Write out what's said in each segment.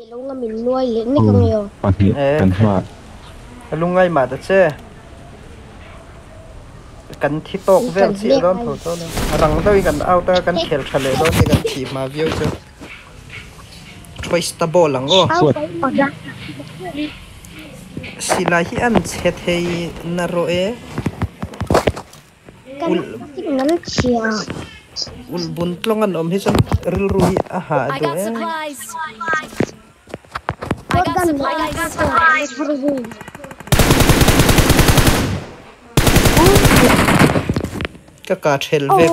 lông ngâm mình nuôi lớn này không nhiều. Còn hiện cần hoa. Lung ngay mà đó chứ. Cần thi tốt về chỉ đó thôi thôi. Rằng tôi cần ao ta cần khel khel đó thì cần chỉ mà view chứ. Choice table lăng ô. Sila hi an chet hay naro e. Ul buntlongan hi san ril ruhi aha do e. I got supplies. Ka khel ve.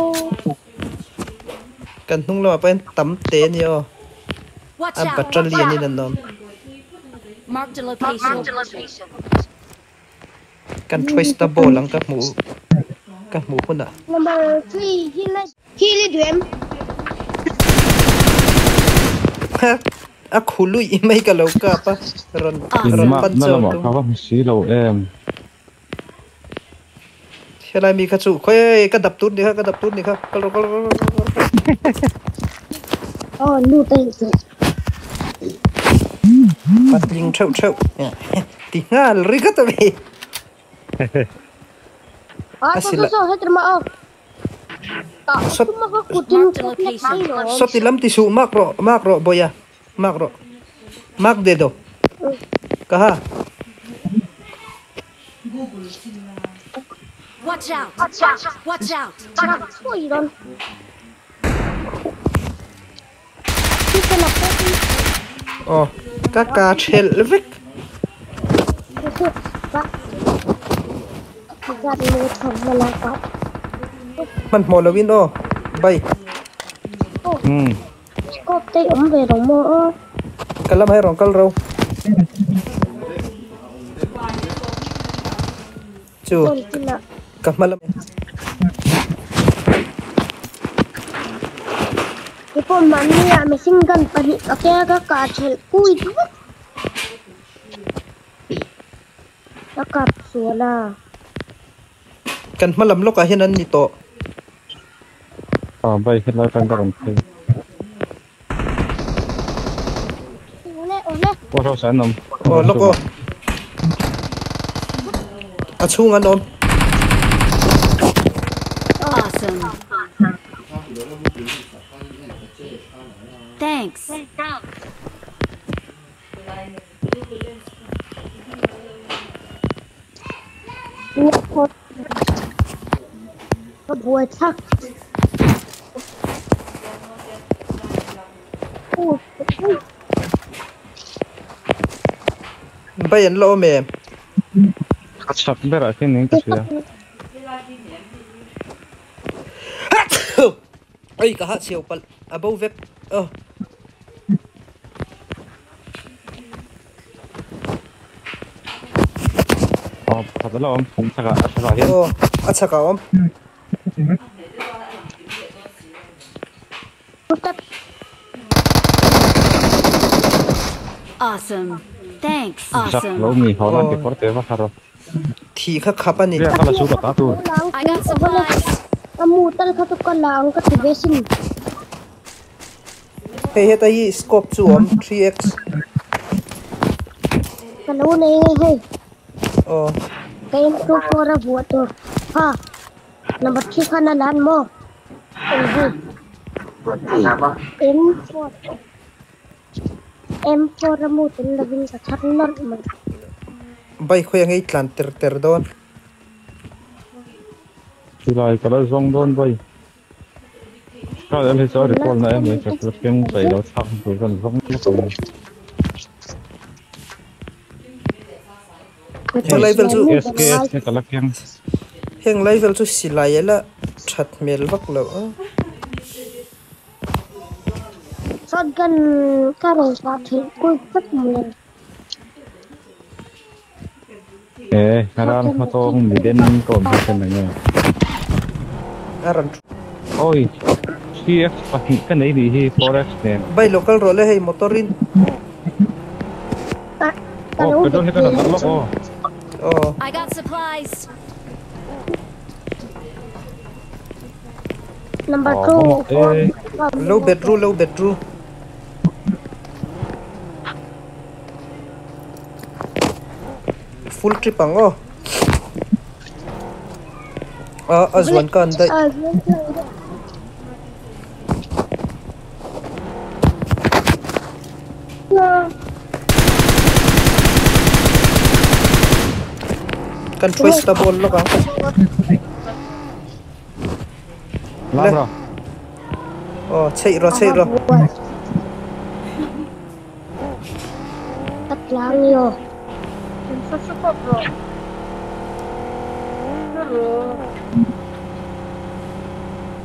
Kan hung lo pa tam te ni o. Am patrollier ni nan nom. Marked a location. Kan choice table lang ka mu puna. Number 3, he dream. A khului mai ka lo ka pa ron pan Nó là một chau. cái bác sĩ đầu em. Helai mi ka chu khoi ka dap tut ni ka dap tut ni ka. Oh, nu tay. Pat ling chau. Ti nga ri ka ta vi. So hết rồi mà ông. Sot Mà có cụt tin rồi. sot ilam ti su makro boya. Makro. Mak de do. Ka ha. Watch out! Watch out! Ôi rồi. Cái là cái Oh, ka chel vek. ra đi mua thằng mà là có. Man mo lawin o. Bay. Có tay ấm về đồng mơ. Kalam hai rong kal ro. Chu. Kamalam. Cái con mà nè mình xin gần phải bị cái cả chèn cùi chứ. Nó cặp xuống là. Kan malam lo ka hinan ni to. Bay hết lại cần cái đồng tiền. Ủa sao sáng nằm? Oh, loko. A chung an om. Awesome. Thanks. Nó buồn chắc. Bay an lo me. Sắp bé ra cái này cái gì à? Ai ka ha siêu pal. Above vek. Oh. Thật là ông cũng chắc là hiện. Oh, acha ka om. Awesome. Thanks. Chắc Awesome. lâu mi họ làm cái forte và kharo. Thi kha khapa ni. Bây giờ là số cả tu. I got supplies. Kamu tal ka to ka lang ka tibesin. Hey heta hi scope chu om 3x. Kalau này hey. Oh. Cái em pro pro ra buat tu. Ha. Number 3 kana lan mo. Em pro ra mo tin labing sa chat lor mo. Bay khoy ngai tlan ter don. Thì lại cái đó rong đôn bay. Cái em thấy rõ được con này em mới chụp được cái giày đó thẳng rồi còn rong nó còn. Level chu SKS cái là kiêng. heng level chu silai la that mel vak lo. Shotgun karo sa thil ko pat mo. Karang matong midin competition na niya. Aran. Oi, CX pati ka na hindi forex din. Bay local role hey motorin. Oh, pero hindi ka natalo ko. Oh. I got supplies. Number 2. Low bedroom. full trip ang oh azwan kan dai kan twist ta bol lo ka Labra. chạy rồi Tắt lang yo.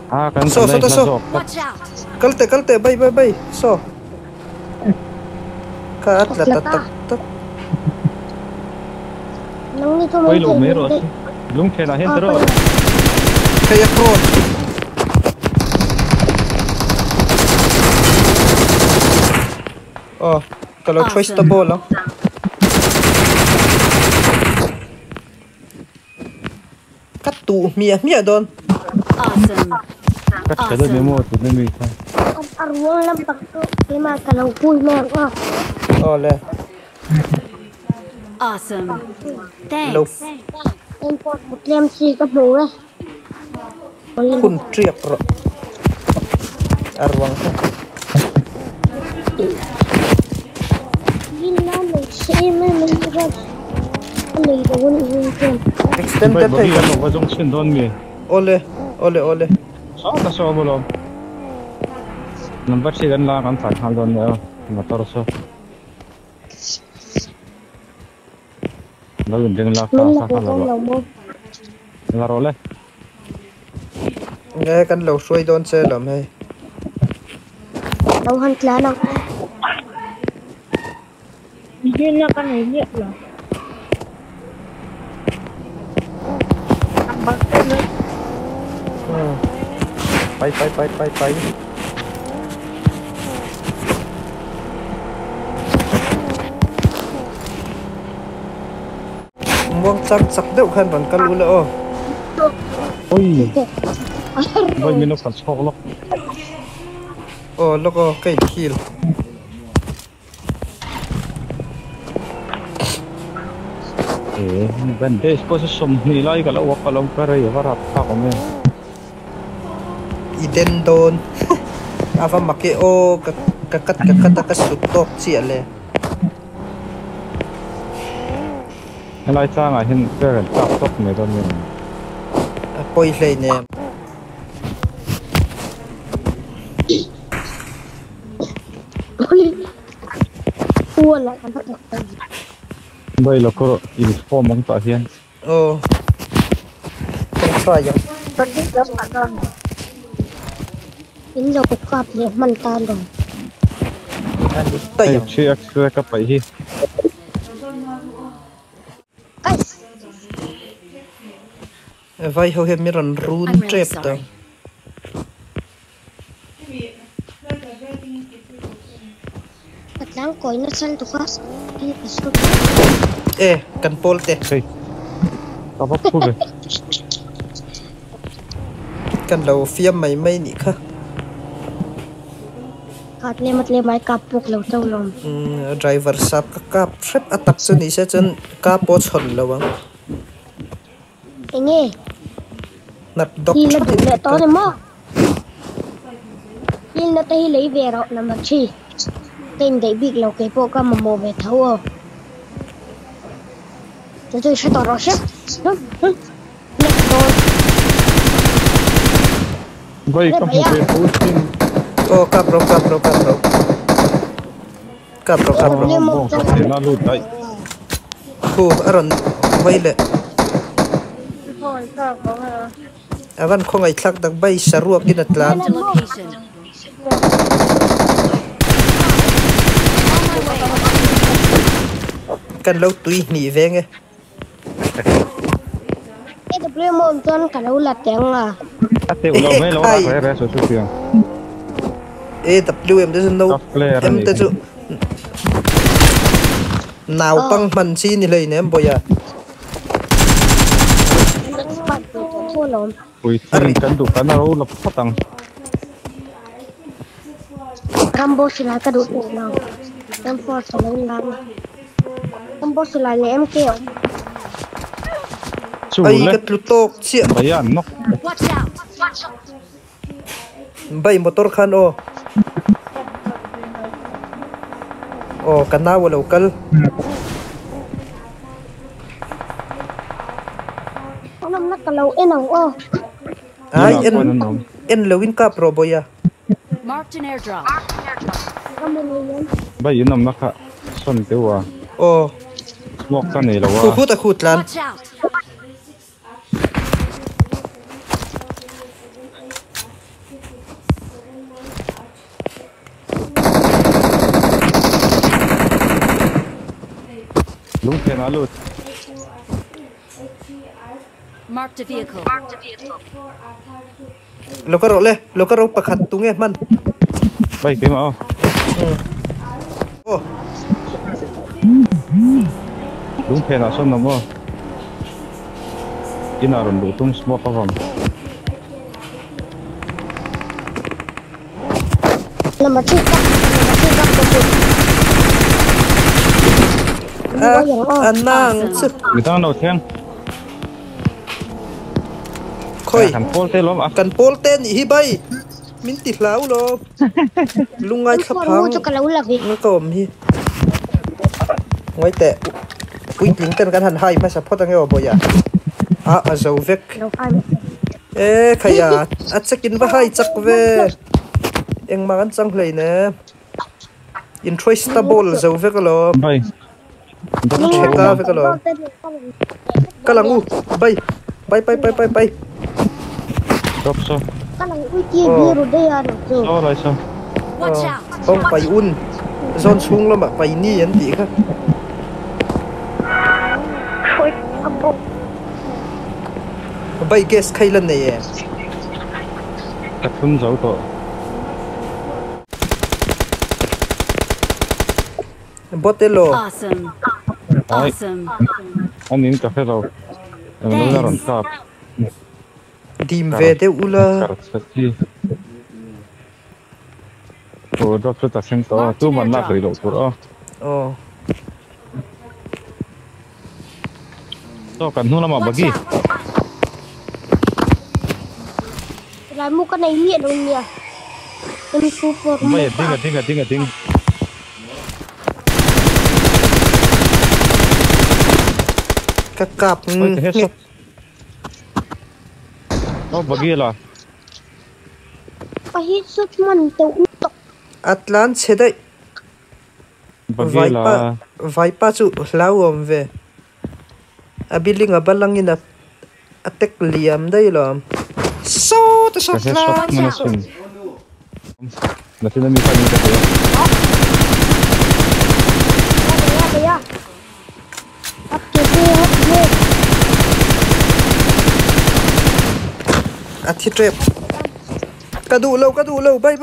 Kan So, sanay so, so. lasok. Watch out! Kalte, bay. So. Kaat la tat. Nang nito Uy, lumero. Lung kena hen terus. Kaya pro. Kalau choice ta ball ah. Katu mia don. Awesome. Kat kada memo tu demi ta. arwong lang pagko lima kalau puy mo Le. Awesome. Lâu Thanks. import mutlem si ka bro kun triak ro. Arwang ka. Gila mo si me me ga ani da won won Extended Bagi hai. ano ba jong sin don mi. Ole. Sa ta so bolom. Number 6 gan la kan sa hal don ya. Motor so. Lalu deng la ka sa hal ba. La role. Nghe kan lâu xuôi don xe lắm hay. đâu han tla na yun na ka na hiya la ang bakit na Bay. Muang chắc đậu khăn vẫn căn lũ lỡ. Oi. Boy minok kan sok lok. Lo có cái kill. Bende position ni lai kalau wak kalau kare ya varap pa ko men. Iden don. Ava make kakat sutok chia le. Lai cha nga hin ka tap tok me don men. Poi le ne. ua la kan tak Boy lo ko inform mong ta hian. Không phải vậy. pergi ke padang in lo ka le man ta lo Anh đi tay Ay à? chi extra ka pai hi. guys Vai hầu hết miran run I'm really trap đó. sorry. patlang ko ina sal to fast in kaso Cần pol te. Sei. Ta bak pu be. Cần lâu phía mày nị khá. kat le mat le mai kapuk lo tong lom Driver sap ka trap attack chân đi sẽ chân ka po chon lâu ang. enge Nat dok hi la chot du le to de mo hin na te hi lấy về rồi nằm mặt chi tên để bị lâu cái bộ cam mồ về thâu à tôi sẽ tỏ rõ xét Boy ka pu be pu tin. Cáp rồi. Bong ka te na lu dai. Aron vai le. Avan không ai thắc đặc bay saruak in atlan. Marked a location. Cần lâu tùy nỉ về nghe. cái tập luyện môn tuần cả lâu là tiếng à Ate ulo me lo ra re so su tiang. WM doesn't know. Top player Em ni. ta chu. Nào băng mình chi ni lấy nè em boya. bắt thua lắm Ui tin kan du kan ro lo patang. Rambo sila ka doon lang Rambo sila lang Rambo sila ni em kêu chu ai le cái tụt tóc chia bay an nok Watch out! bay motor khan o kana wa local Có năm nát cả lâu em nào ô. ai en lowin ka pro boya Marked an airdrop. Có một người nhân. bay nam naka son te wa o smoke ka nei lo khu wa khu ta khut lan Watch out! lung phe na lut Marked a vehicle. lo ka ro pakhat tu nge man bay ke ma o lung phe na son na mo ina ron lu tum smoke ka vam Là mà chưa cắt. anang chu mi tang no theng khoi kan pol te lom a kan pol ten hi bay min ti hlau lo lungai Không thapang mua cho cả lâu là vì. nó tôm hi ngoi te ui tiếng tên kan han hai ma support ang yo boya a zo vek Đâu ai. e khaya a check-in ba hai chak ve eng ma kan chang hlei ne interestable zo vek lo bay Cheka vek lo kalangu bay bay drop so Các bạn ui kia đi rồi đây à được rồi. so lai so Watch out! ông bay un zon chung lắm mà bay ni yan ti kha Ôi, ông bố. bay guess khai lan này ka thun zo to botelo Awesome. Ai. Awesome. an in ka phe lo la ron ka dim ve de ula karat sa ti o drop so ta sen to tu man na kri lo tur o oh to kan nu la ma Watch bagi out! Lại mua cái này miệng rồi nhỉ. Em super. bay ding kakap oi te headshot o bagi la Phải hết sức mình tự tộc. atlan chedai bagi la vaipa chu hlawom ve abiling abalangin atek liam dai lo so to ka shot headshot la mana sun na tin mi fa ni ka yo Đây à. Hấp kia. athi trap kadu lo bay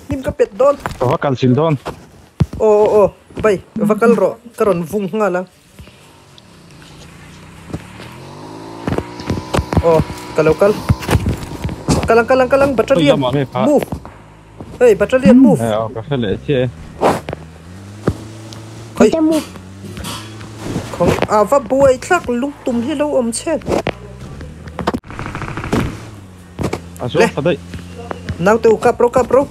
nim ka pet don to ha kal sin don o bay vakal ro karon vung nga lang o kalokal kalang battalion Oi, lama, move hey battalion move eh o ka khale che Oi. Em mua. không va buai thak lung tum hi lo om chen a so Le. fa dai nau te kapro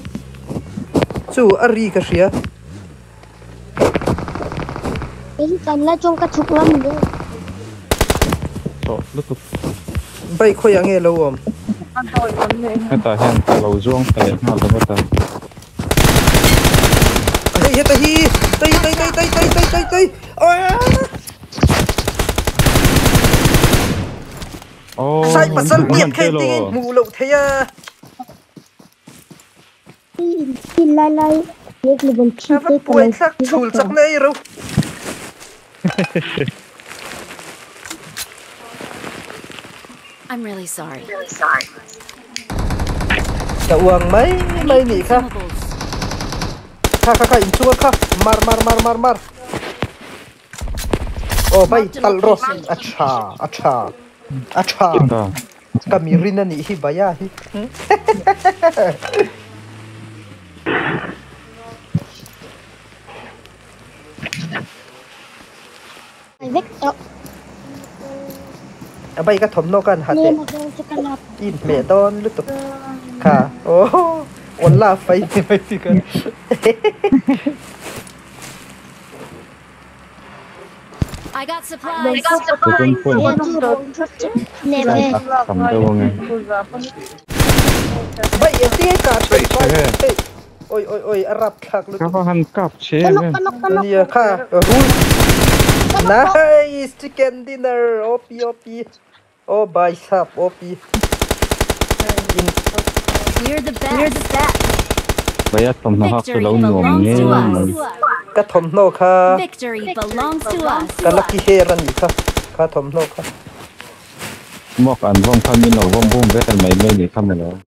chu ari ka ria Cái cành lá trong cái chục lắm nữa. so lu tu bay khoyang e lo om ta hen ta lo zong ta le ma lo ta hey heta hi tay ôi oh sai pasal tiệt khay tingin mu lo theya Thì lai. Việc là vẫn chi va tiết của buai mình. thak chul chak nei ro I'm really sorry. ta uang mai ni kha Consumables. kha in chu kha mar oh bay tal ro acha ta kamirin ni hi baya hi Phải vết đó. ใบกระถมโนกันหา เน เตะ มาเดินจะกระลับ อินเมดอนลุตุค่ะโอ้วันลาไฟไม่ติกัน I got เดิน supplies. ก็จะ จะเป็นคน เรียนที่รถเนเว ทำตัวไง ใบเอ็นที่ให้การไปโอ้ยอารับคักลุ ก็ ตุ หันกลับเช ก ฟ นกกนกกนก นี่ค่ะรูnice chicken dinner โอปีโอ้บายซับโอปีกิน We're the best. ไปยัดตำนหักจะเล่าหนุ่มเนี่ย กระถมโนค่ะ Victory belongs to us. กันลักกี้เฮรันอีกค่ะกระถมโนค่ะ มอกอันว่องพันมินเอาว่องบุ้มได้กันไหมไม่ได้ทำอะไร